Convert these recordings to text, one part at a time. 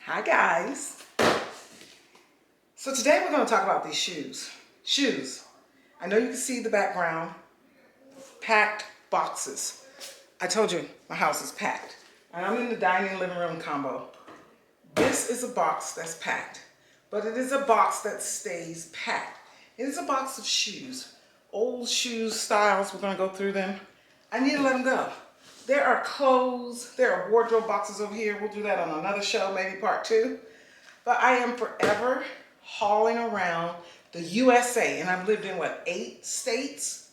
Hi guys. So today we're going to talk about these shoes. Shoes. I know you can see the background. Packed boxes. I told you my house is packed. And I'm in the dining living room combo. This is a box that's packed. But it is a box that stays packed. It is a box of shoes. Old shoes, styles, we're going to go through them. I need to let them go. There are clothes, there are wardrobe boxes over here. We'll do that on another show, maybe part 2. But I am forever hauling around the USA, and I've lived in, what, 8 states?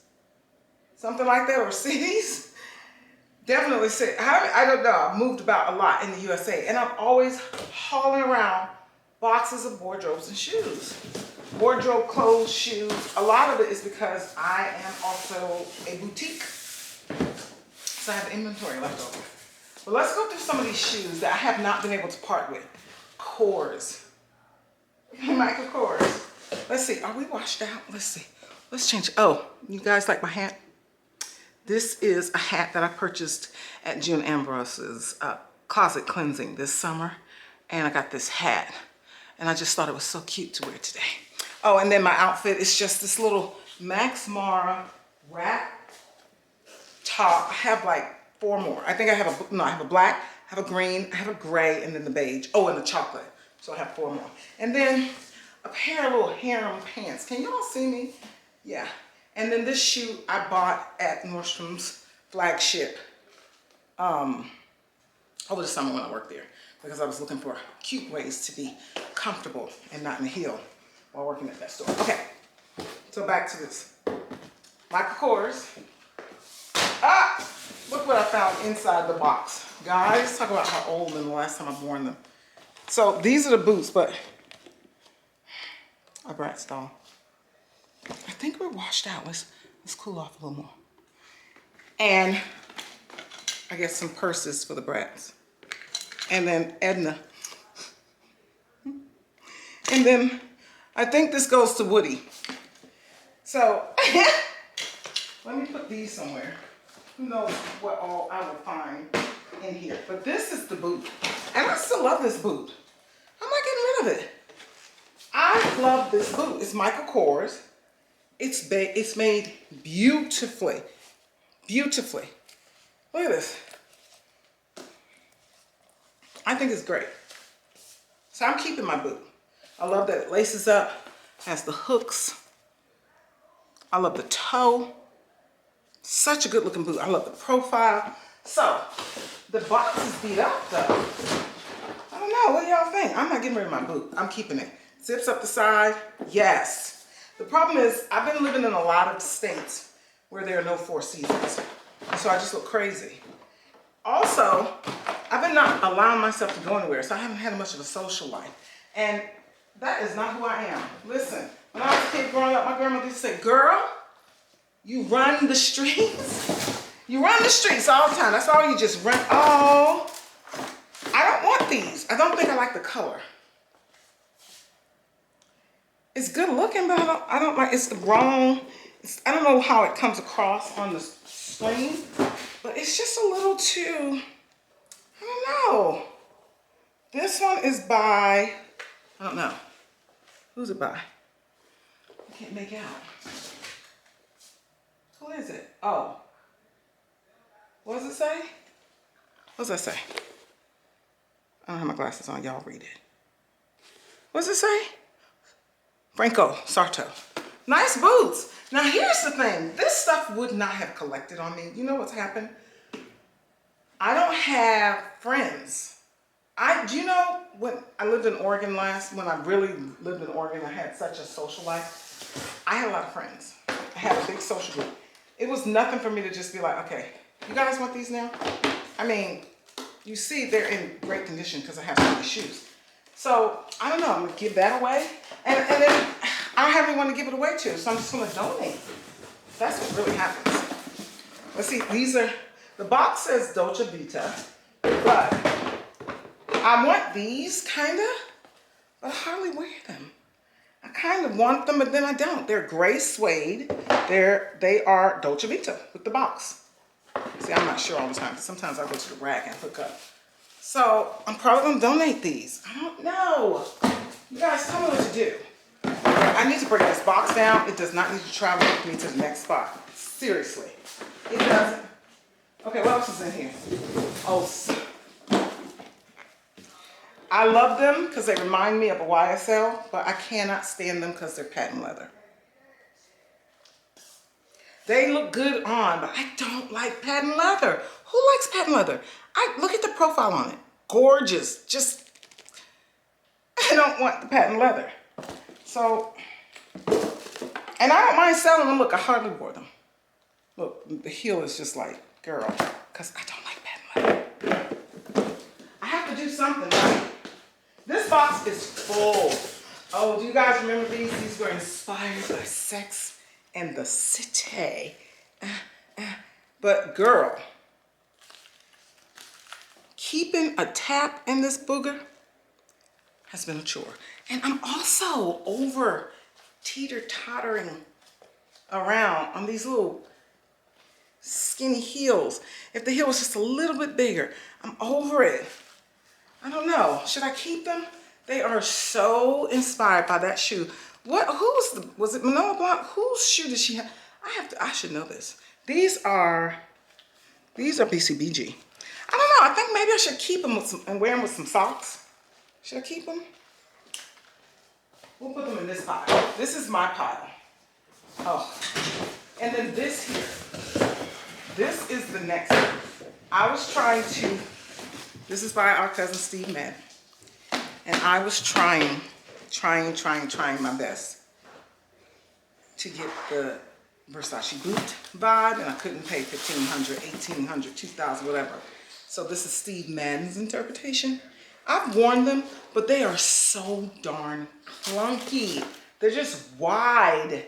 Something like that, or cities? Definitely cities. I don't know, I've moved about a lot in the USA, and I'm always hauling around boxes of wardrobes and shoes. Wardrobe, clothes, shoes. A lot of it is because I am also a boutique. So I have inventory left over. But let's go through some of these shoes that I have not been able to part with. Kors. Michael Kors. Let's see, are we washed out? Let's see. Let's change. Oh, you guys like my hat? This is a hat that I purchased at June Ambrose's closet cleansing this summer. And I got this hat. And I just thought it was so cute to wear today. Oh, and then my outfit is just this little Max Mara wrap top. I have like 4 more. I think I have I have a black, I have a green, I have a gray, and then the beige. Oh, and the chocolate. So I have 4 more. And then a pair of little harem pants. Can y'all see me? Yeah. And then this shoe I bought at Nordstrom's flagship over the summer when I worked there, because I was looking for cute ways to be comfortable and not in a heel while working at that store. Okay, so back to this. Michael Kors. Ah, look what I found inside the box. Guys, talk about how old and the last time I've worn them. So these are the boots, but a brat stall. I think we're washed out. Let's cool off a little more. And I get some purses for the brats. And then Edna. And then I think this goes to Woody. So let me put these somewhere. Who knows what all I will find in here. But this is the boot. And I still love this boot. I'm not getting rid of it. I love this boot. It's Michael Kors. It's made beautifully. Beautifully. Look at this. I think it's great. So I'm keeping my boot. I love that it laces up, has the hooks. I love the toe. Such a good looking boot. I love the profile. So the box is beat up though. I don't know, what do y'all think? I'm not getting rid of my boot. I'm keeping it. Zips up the side, yes. The problem is I've been living in a lot of states where there are no 4 seasons. So I just look crazy. Also, I've been not allowing myself to go anywhere, so I haven't had much of a social life. And that is not who I am. Listen, when I was a kid growing up, my grandmother used to say, girl, you run the streets. You run the streets all the time. That's all you just run. Oh, I don't want these. I don't think I like the color. It's good looking, but I don't like, it's the wrong, I don't know how it comes across on the screen, but it's just a little too, I don't know. This one is by, I don't know. Who's it by? I can't make out. Who is it? Oh. What does it say? What does that say? I don't have my glasses on. Y'all read it. What does it say? Franco Sarto. Nice boots. Now here's the thing. This stuff would not have collected on me. You know what's happened? I don't have friends. Do you know when I lived in Oregon when I really lived in Oregon, I had such a social life. I had a lot of friends. I had a big social group. It was nothing for me to just be like, okay, you guys want these now? I mean, you see they're in great condition because I have so many shoes. So, I don't know, I'm gonna give that away. And then I don't have anyone to give it away to, so I'm just gonna donate. That's what really happens. Let's see, these are, the box says Dolce Vita, but I want these kinda, but I hardly wear them. I kind of want them, but then I don't. They're gray suede. They are Dolce Vita with the box. See, I'm not sure all the time, because sometimes I go to the rack and hook up So I'm probably gonna donate these. I don't know. You guys tell me what to do. I need to break this box down. It does not need to travel with me to the next spot. Seriously. It doesn't. Okay, what else is in here? Oh, I love them because they remind me of a YSL, but I cannot stand them because they're patent leather. They look good on, but I don't like patent leather. Who likes patent leather? Look at the profile on it. Gorgeous. Just, I don't want the patent leather. So, and I don't mind selling them. Look, I hardly wore them. Look, the heel is just like, girl, because I don't like patent leather. I have to do something, right? This box is full. Oh, do you guys remember these? These were inspired by Sex and the City. But girl, keeping a tap in this booger has been a chore. And I'm also over teeter-tottering around on these little skinny heels. If the heel was just a little bit bigger, I'm over it. I don't know. Should I keep them? They are so inspired by that shoe. Was it Manolo Blahnik? Whose shoe did she have? I should know this. These are BCBG. I don't know. I think maybe I should keep them and wear them with some socks. Should I keep them? We'll put them in this pile. This is my pile. Oh, and then this here. This is the next one. I was trying to, this is by our cousin Steve Madden. And I was trying my best to get the Versace boot vibe, and I couldn't pay $1,500, $1,800, $2,000, whatever. So this is Steve Madden's interpretation. I've worn them, but they are so darn clunky. They're just wide.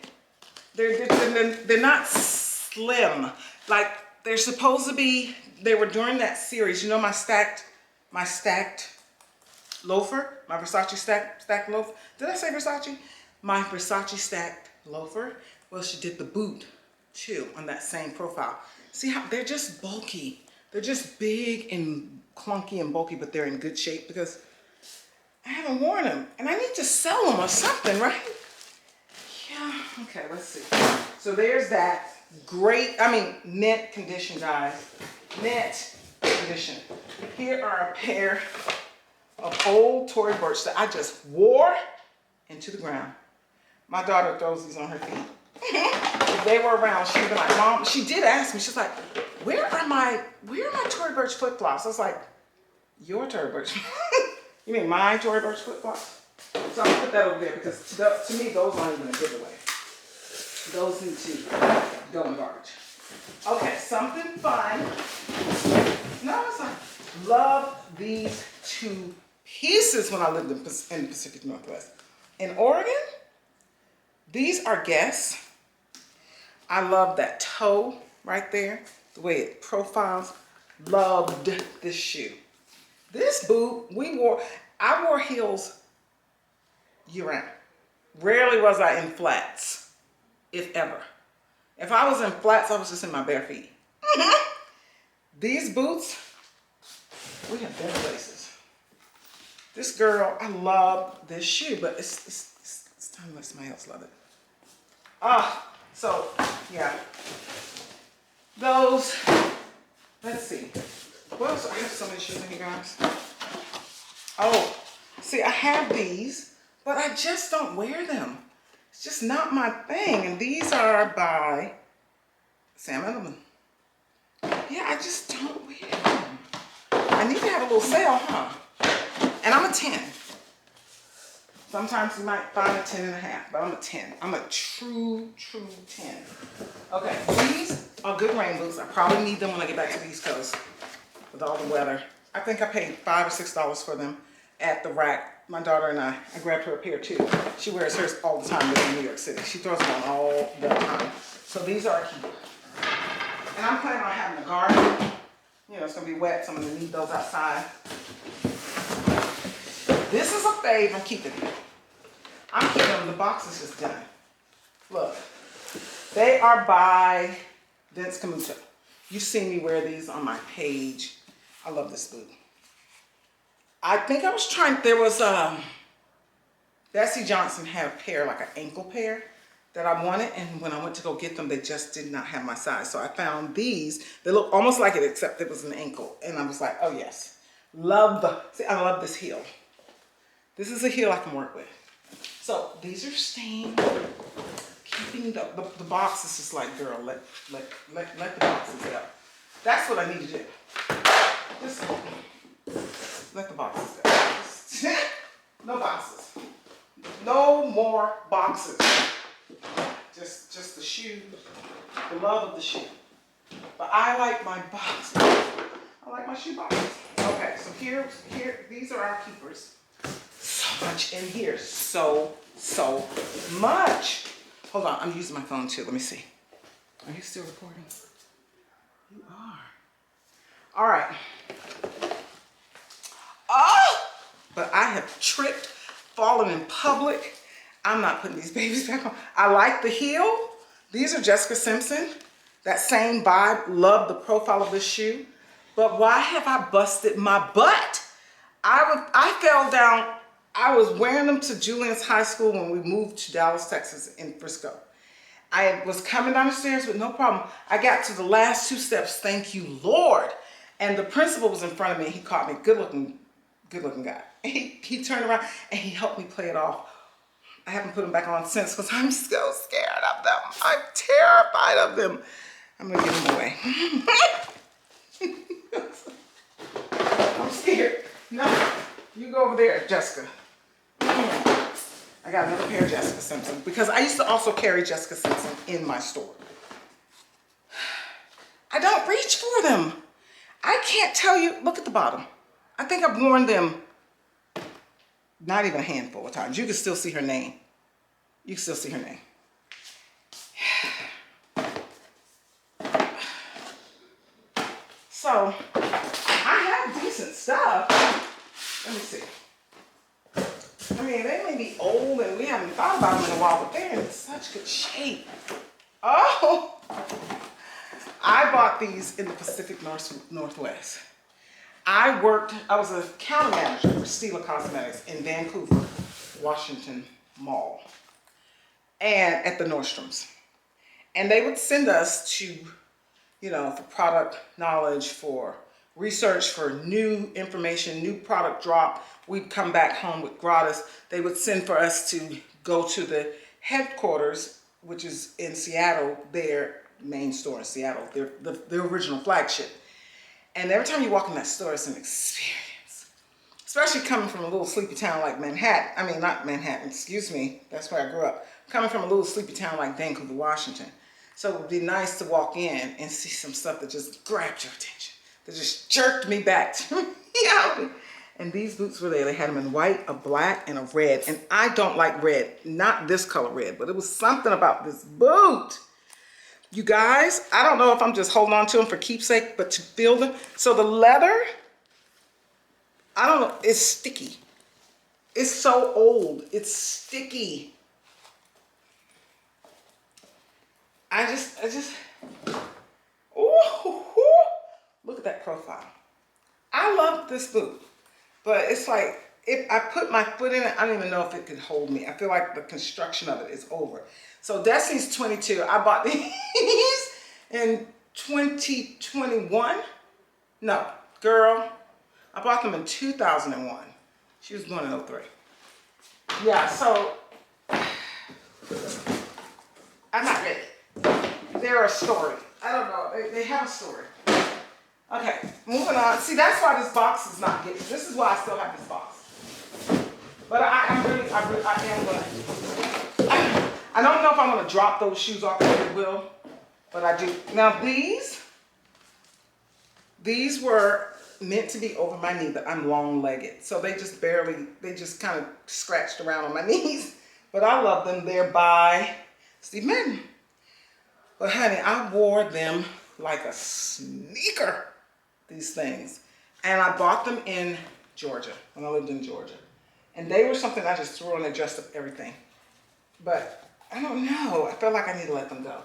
They're not slim. Like they're supposed to be. They were during that series. You know my stacked loafer, my Versace stacked loafer. Did I say Versace? My Versace stacked loafer. Well, she did the boot too on that same profile. See how they're just bulky. They're just big and clunky and bulky, but they're in good shape because I haven't worn them. And I need to sell them or something, right? Yeah, okay, let's see. So there's that. Great, mint condition, guys. Mint condition. Here are a pair of old Tory Burch that I just wore into the ground. My daughter throws these on her feet. If they were around, she would be like, Mom, she did ask me, she's like, where are my Tory Burch flip-flops? I was like, your Tory Burch? You mean my Tory Burch flip-flops? So I'm gonna put that over there because to me, those aren't even a giveaway. Those need to go in garbage. Okay, something fun. No, it's not. Love these two pieces when I lived in the Pacific Northwest. In Oregon, these are Guess. I love that toe right there, the way it profiles. Loved this shoe. This boot, I wore heels year round. Rarely was I in flats, if ever. If I was in flats, I was just in my bare feet. These boots, we have better places. This girl, I love this shoe, but it's time to let somebody else love it. So, yeah. Those, let's see. What else? I have so many shoes in here, guys. Oh, see, I have these, but I just don't wear them. It's just not my thing. And these are by Sam Edelman. Yeah, I just don't wear them. I need to have a little sale, huh? And I'm a 10. Sometimes you might find a 10 and a half, but I'm a 10. I'm a true 10. Okay, these are good rain boots. I probably need them when I get back to the East Coast with all the weather. I think I paid $5 or $6 for them at the rack. My daughter and I grabbed her a pair too. She wears hers all the time living in New York City. She throws them on all the time. So these are a keeper. And I'm planning on having a garden. You know, it's gonna be wet, so I'm gonna need those outside. This is a fave, I'm keeping it. I'm keeping them, the box is just done. Look, they are by Vince Camuto. You've seen me wear these on my page. I love this boot. I think I was trying, there was, Bessie Johnson had a pair, like an ankle pair that I wanted, and when I went to go get them, they just did not have my size. So I found these. They look almost like it, except it was an ankle. And I was like, oh yes. See, I love this heel. This is a heel I can work with. So these are stained. Keeping the boxes is like, girl, let the boxes go. That's what I need to do. Just let the boxes go. No boxes. No more boxes. Just the shoe, the love of the shoe. But I like my boxes. I like my shoe boxes. Okay, so here, these are our keepers. So much in here, so much. Hold on, I'm using my phone too. Let me see. Are you still recording? You are. All right. Oh, but I have tripped, fallen in public. I'm not putting these babies back on. I like the heel. These are Jessica Simpson. That same vibe. Love the profile of this shoe. But why have I busted my butt? I fell down. I was wearing them to Julian's high school when we moved to Dallas, Texas in Frisco. I was coming down the stairs with no problem. I got to the last 2 steps, thank you, Lord. And the principal was in front of me. He caught me, good looking guy. He turned around and he helped me play it off. I haven't put them back on since because I'm so scared of them. I'm terrified of them. I'm gonna give them away. I'm scared. No, you go over there, Jessica. I got another pair of Jessica Simpson because I used to also carry Jessica Simpson in my store. I don't reach for them. I can't tell you, look at the bottom. I think I've worn them not even a handful of times. You can still see her name. You can still see her name. So, I have decent stuff. Let me see. I mean, they may be old and we haven't thought about them in a while, but they're in such good shape. Oh! I bought these in the Pacific Northwest. I was a counter manager for Stila Cosmetics in Vancouver, Washington Mall, and at the Nordstroms. And they would send us to, you know, for product knowledge, for research, for new information, new product drop. We'd come back home with gratis. They would send for us to go to the headquarters, which is in Seattle, their main store in Seattle, their original flagship. And every time you walk in that store, it's an experience. Especially coming from a little sleepy town like Manhattan. I mean, not Manhattan, excuse me. That's where I grew up. Coming from a little sleepy town like Vancouver, Washington. So it would be nice to walk in and see some stuff that just grabbed your attention. That just jerked me back to reality. And these boots were there. They had them in white, a black, and a red. And I don't like red. Not this color red, but it was something about this boot. You guys, I don't know if I'm just holding on to them for keepsake, but to feel them. So the leather, I don't know, it's sticky. It's so old. It's sticky. I just, ooh, look at that profile. I love this boot, but it's like, if I put my foot in it, I don't even know if it could hold me. I feel like the construction of it is over. So Destiny's 22. I bought these in 2021. No, girl, I bought them in 2001. She was born in 03. Yeah, so I'm not ready. They're a story. I don't know. They have a story. Okay, moving on. See, that's why this box is not getting. This is why I still have this box. But I am going to. I don't know if I'm going to drop those shoes off at Goodwill, but I do. Now these were meant to be over my knee, but I'm long-legged. So they just kind of scratched around on my knees. But I love them. They're by Steve Madden. But honey, I wore them like a sneaker, these things. And I bought them in Georgia, when I lived in Georgia. And they were something I just threw on and dressed up everything. But I don't know. I feel like I need to let them go.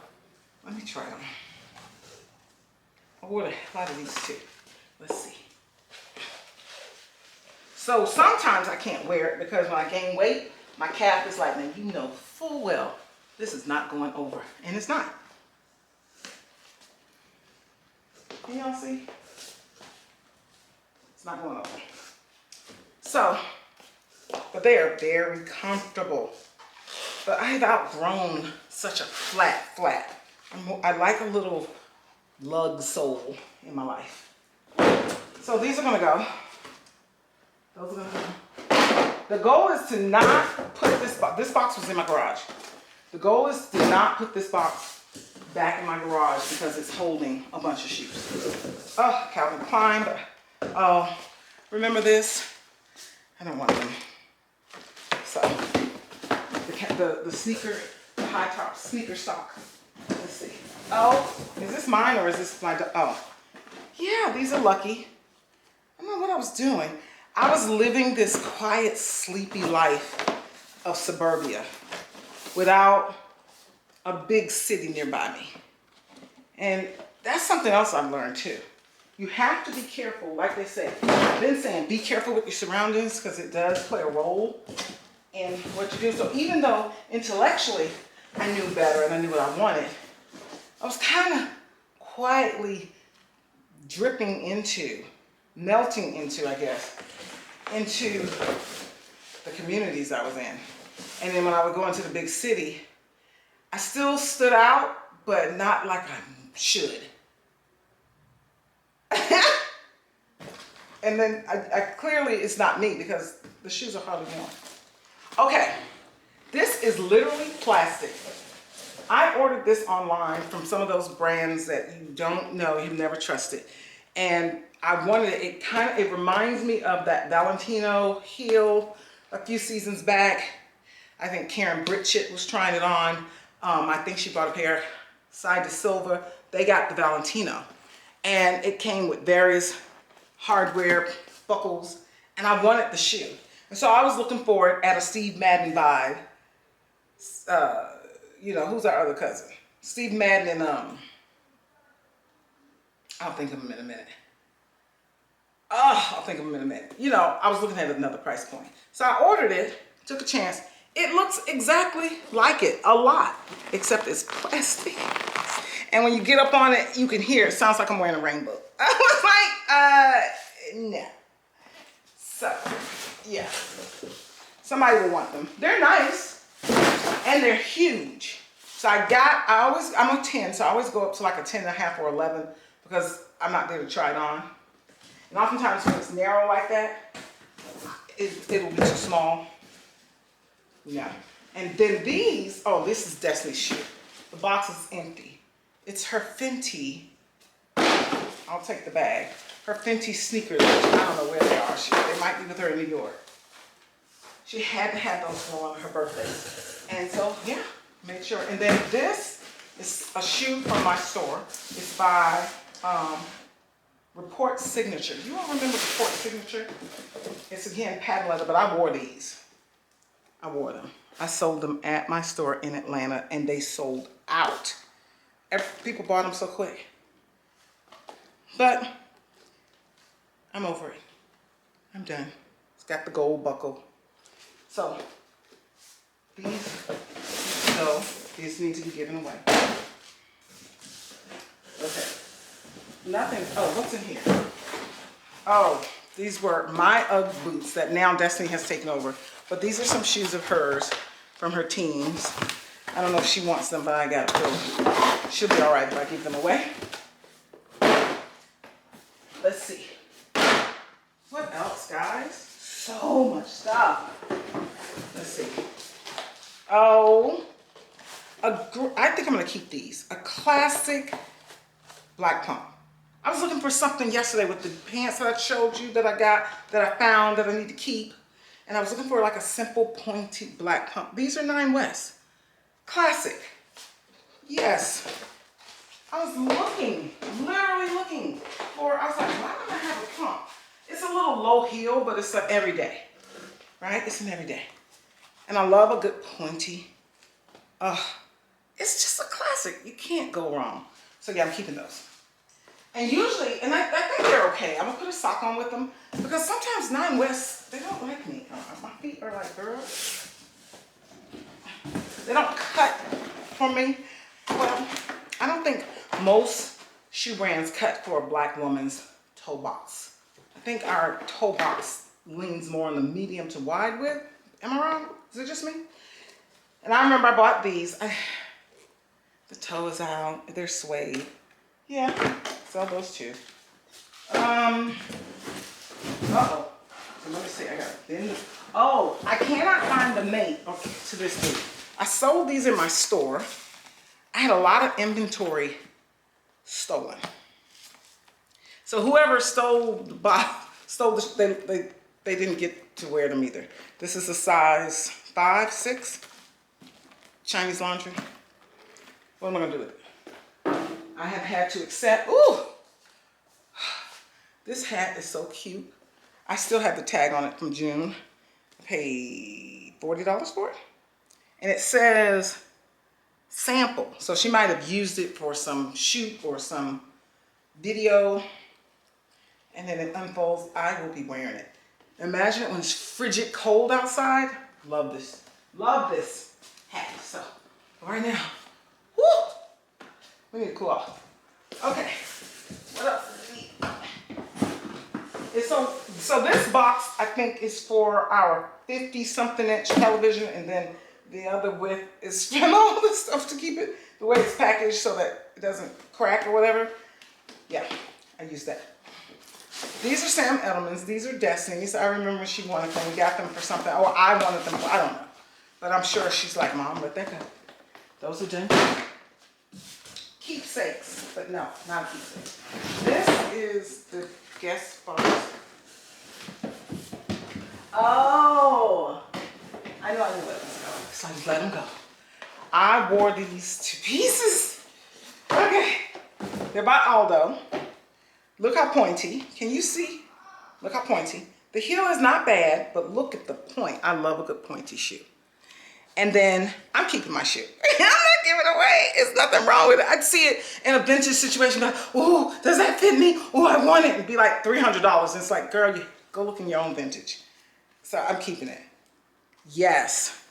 Let me try them. I wore a lot of these too. Let's see. So sometimes I can't wear it because when I gain weight, my calf is like, man, you know full well this is not going over. And it's not. Can y'all see? It's not going over. So, but they are very comfortable. But I've outgrown such a flat. I like a little lug sole in my life. So these are gonna go. Those are gonna go. The goal is to not put this box was in my garage. The goal is to not put this box back in my garage because it's holding a bunch of shoes. Oh, Calvin Klein, but oh, remember this? I don't want them. So, the sneaker, the high top sneaker sock. Let's see. Oh, is this mine or is this my, oh. Yeah, these are lucky. I don't know what I was doing. I was living this quiet, sleepy life of suburbia without a big city nearby me. And that's something else I've learned too. You have to be careful, like they say. I've been saying, be careful with your surroundings because it does play a role in what you do. So even though intellectually I knew better and I knew what I wanted, I was kind of quietly dripping into, melting into, I guess, into the communities I was in. And then when I would go into the big city, I still stood out, but not like I should. And then I clearly it's not me because the shoes are hardly worn. Okay, this is literally plastic. I ordered this online from some of those brands that you don't know, you've never trusted. And I wanted it, it reminds me of that Valentino heel a few seasons back. I think Karen Britchett was trying it on. I think she bought a pair side to silver. They got the Valentino. And it came with various hardware, buckles, and I wanted the shoe. And so I was looking for it at a Steve Madden vibe. You know, who's our other cousin? Steve Madden and, I'll think of him in a minute. I'll think of him in a minute. You know, I was looking at another price point. So I ordered it, took a chance. It looks exactly like it, a lot, except it's plastic. And when you get up on it, you can hear it sounds like I'm wearing a rainbow. I was like, no. So, yeah. Somebody will want them. They're nice and they're huge. So I'm a 10, so I always go up to like a 10 and a half or 11 because I'm not there to try it on. And oftentimes when it's narrow like that, it'll be too small. Yeah. And then these, oh, this is Destiny's shoe. The box is empty. It's her Fenty, I'll take the bag. Her Fenty sneakers, I don't know where they are. They might be with her in New York. She had to have those for her birthday. And so, yeah, made sure. And then this is a shoe from my store. It's by Report Signature. You all remember Report Signature? It's again patent leather, but I wore these. I wore them. I sold them at my store in Atlanta and they sold out. People bought them so quick. But I'm over it. I'm done. It's got the gold buckle. So these need to be given away. Okay. Nothing. Oh, what's in here? Oh, these were my UGG boots that now Destiny has taken over. But these are some shoes of hers from her teens. I don't know if she wants them, but I got them. She'll be all right if I give them away. Let's see. What else, guys? So much stuff. Let's see. Oh, I think I'm going to keep these. A classic black pump. I was looking for something yesterday with the pants that I showed you that I got, that I found that I need to keep. And I was looking for like a simple pointed black pump. These are 9 West. Classic. Yes. I was looking, literally looking for, I was like, why don't I have a pump? It's a little low heel, but it's an everyday, right? It's an everyday. And I love a good pointy. It's just a classic. You can't go wrong. So yeah, I'm keeping those. And usually, and I think they're okay. I'm gonna put a sock on with them because sometimes Nine West, they don't like me. My feet are like, girl, they don't cut for me. Well, I don't think most shoe brands cut for a black woman's toe box. I think our toe box leans more on the medium to wide width. Am I wrong? Is it just me? And I remember I bought these. The toe is out. They're suede. Yeah, sell those too. Uh-oh. So let me see. I got thin. Oh, I cannot find the mate to this boot. I sold these in my store. I had a lot of inventory stolen. So whoever stole the box, they didn't get to wear them either. This is a size 5, 6 Chinese laundry. What am I gonna do with it? I have had to accept, ooh, this hat is so cute. I still have the tag on it from June. I paid $40 for it. And it says sample. So she might have used it for some shoot or some video. And then it unfolds. I will be wearing it. Imagine it when it's frigid cold outside. Love this. Love this hat. So right now, whoo, we need to cool off. Okay, what else do we need? So this box, I think, is for our 50-something inch television, and then the other width is from all this stuff to keep it the way it's packaged so that it doesn't crack or whatever. Yeah, I use that. These are Sam Edelman's. These are Destiny's. I remember she wanted them. We got them for something. Or I wanted them for, I don't know. But I'm sure she's like, Mom, let that go. Those are done. Keepsakes. But no, not a keepsake. This is the guest box. Oh. I know I didn't let these go. So I just let them go. I wore these to pieces. Okay. They're by Aldo. Look how pointy. Can you see? Look how pointy. The heel is not bad, but look at the point. I love a good pointy shoe. And then I'm keeping my shoe. I'm not giving it away. There's nothing wrong with it. I'd see it in a vintage situation, like, oh, does that fit me? Oh, I want it. It'd be like $300. And it's like, girl, you go look in your own vintage. So I'm keeping it. Yes.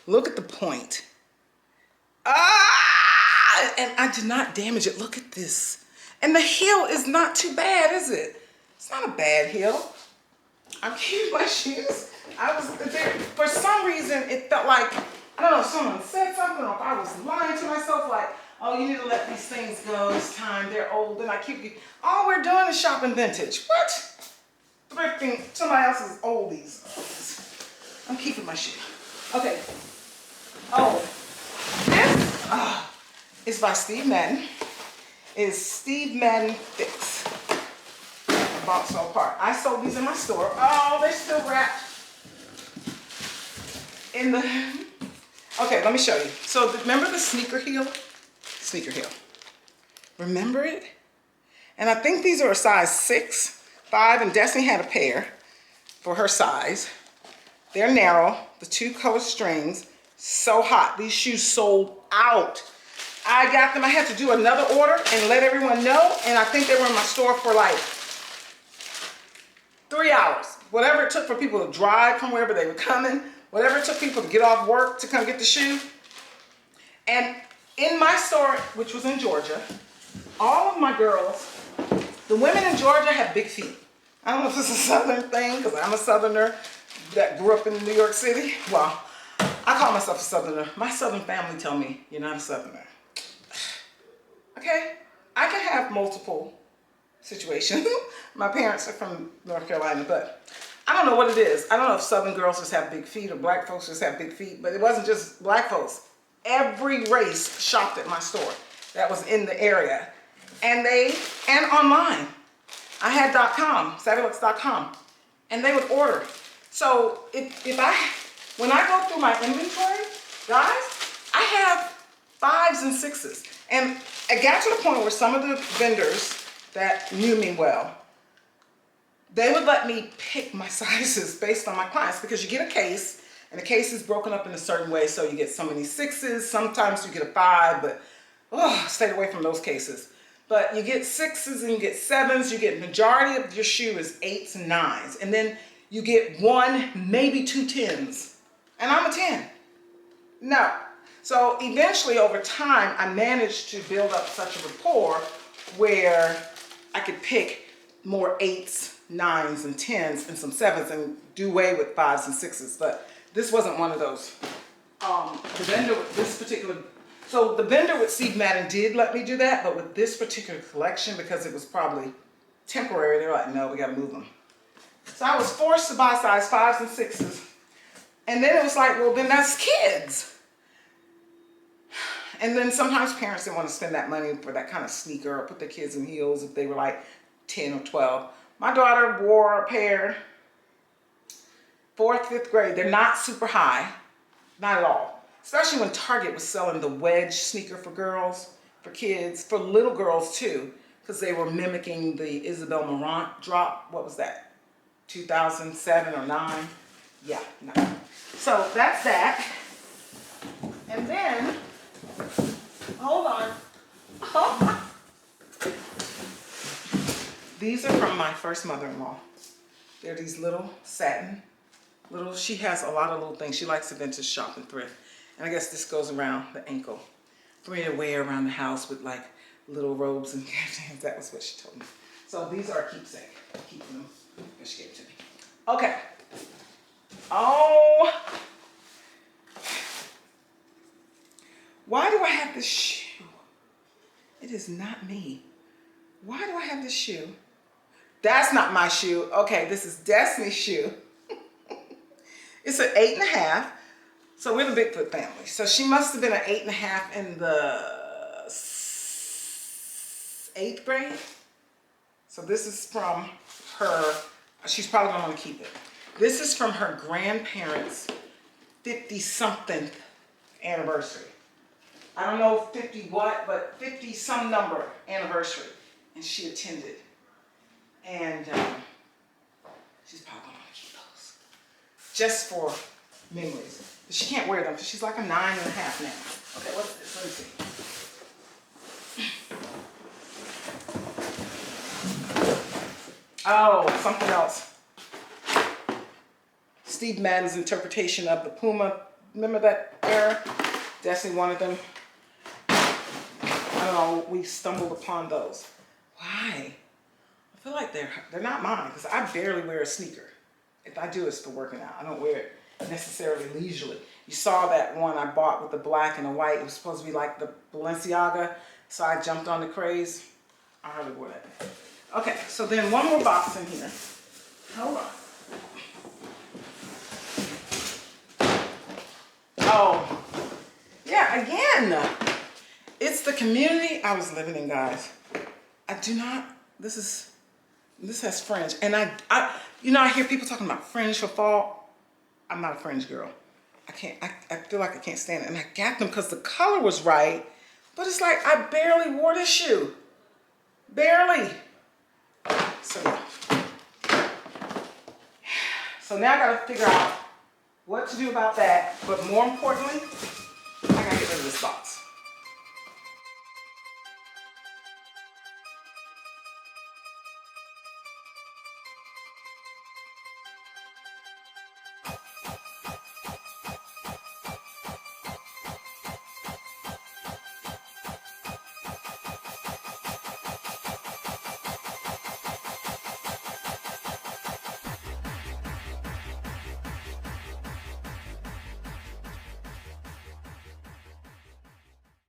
Look at the point. Ah! And I did not damage it. Look at this. And the heel is not too bad, is it? It's not a bad heel. I'm keeping my shoes. I was there. For some reason, it felt like, I don't know, if someone said something, or if I was lying to myself, like, oh, you need to let these things go. It's time. They're old. And I keep, all we're doing is shopping vintage. What? Thrifting somebody else's oldies. I'm keeping my shoe. Okay. Oh, this is by Steve Madden. Is Steve Madden Fix. I bought so apart. I sold these in my store. Oh, they're still wrapped in the, okay, let me show you. So remember the sneaker heel? Sneaker heel. Remember it? And I think these are a size 6, 5, and Destiny had a pair for her size. They're narrow, the 2 color strings, so hot. These shoes sold out. I got them, I had to do another order and let everyone know, and I think they were in my store for like 3 hours. Whatever it took for people to drive from wherever they were coming, whatever it took people to get off work to come get the shoe. And in my store, which was in Georgia, all of my girls, the women in Georgia have big feet. I don't know if this is a Southern thing, because I'm a Southerner that grew up in New York City. Well, I call myself a Southerner. My Southern family tell me, you're not a Southerner. Okay, I can have multiple situations. My parents are from North Carolina, but I don't know what it is. I don't know if Southern girls just have big feet or black folks just have big feet, but it wasn't just black folks. Every race shopped at my store that was in the area. And online. I had .com, Savvylux.com, and they would order. So when I go through my inventory, guys, I have 5s and 6s. And I got to the point where some of the vendors that knew me well, they would let me pick my sizes based on my clients, because you get a case, and the case is broken up in a certain way, so you get so many 6s, sometimes you get a 5, but stayed away from those cases. But you get 6s and you get 7s. You get majority of your shoe is 8s and 9s. And then you get 1, maybe 2 10s. And I'm a 10. No. So eventually over time, I managed to build up such a rapport where I could pick more 8s, 9s, and 10s and some 7s and do away with 5s and 6s. But this wasn't one of those. The vendor with this particular, so the vendor with Steve Madden did let me do that, but with this particular collection, because it was probably temporary, they were like, no, we got to move them. So I was forced to buy size 5s and 6s. And then it was like, well, then that's kids. And then sometimes parents didn't want to spend that money for that kind of sneaker or put their kids in heels if they were like 10 or 12. My daughter wore a pair, 4th, 5th grade. They're not super high, not at all. Especially when Target was selling the wedge sneaker for girls, for kids, for little girls too, because they were mimicking the Isabel Marant drop. What was that? 2007 or 9? Yeah, no. So that's that. And then, hold on. These are from my first mother-in-law. They're these little satin, she has a lot of little things. She likes to vintage shop and thrift. And I guess this goes around the ankle for me to wear around the house with like little robes and caftans. That was what she told me. So these are a keepsake. I'm keeping them because she gave it to me. Okay. Oh. Why do I have this shoe? It is not me. Why do I have this shoe? That's not my shoe. Okay, this is Destiny's shoe. It's an 8.5. So we're the Bigfoot family. So she must have been an 8.5 in the 8th grade. So this is from her, she's probably gonna wanna keep it. This is from her grandparents' 50-something anniversary. I don't know 50 what, but 50 some number anniversary. And she attended. And she's probably gonna keep those. Just for memories. But she can't wear them because she's like a 9.5 now. Okay, what's this? Let me see. Oh, something else. Steve Madden's interpretation of the Puma. Remember that era? Destiny wanted them. I don't know, we stumbled upon those. Why? I feel like they're not mine because I barely wear a sneaker. If I do, it's for working out. I don't wear it necessarily leisurely. You saw that one I bought with the black and the white. It was supposed to be like the Balenciaga, so I jumped on the craze. I hardly wore that. Okay, so then one more box in here. Hold on. Oh, yeah, again. It's the community I was living in, guys. I do not, this has fringe. And I hear people talking about fringe for fall. I'm not a fringe girl. I feel like I can't stand it. And I got them because the color was right. But it's like I barely wore this shoe. Barely. So yeah. So now I gotta figure out what to do about that. But more importantly, I gotta get rid of this box.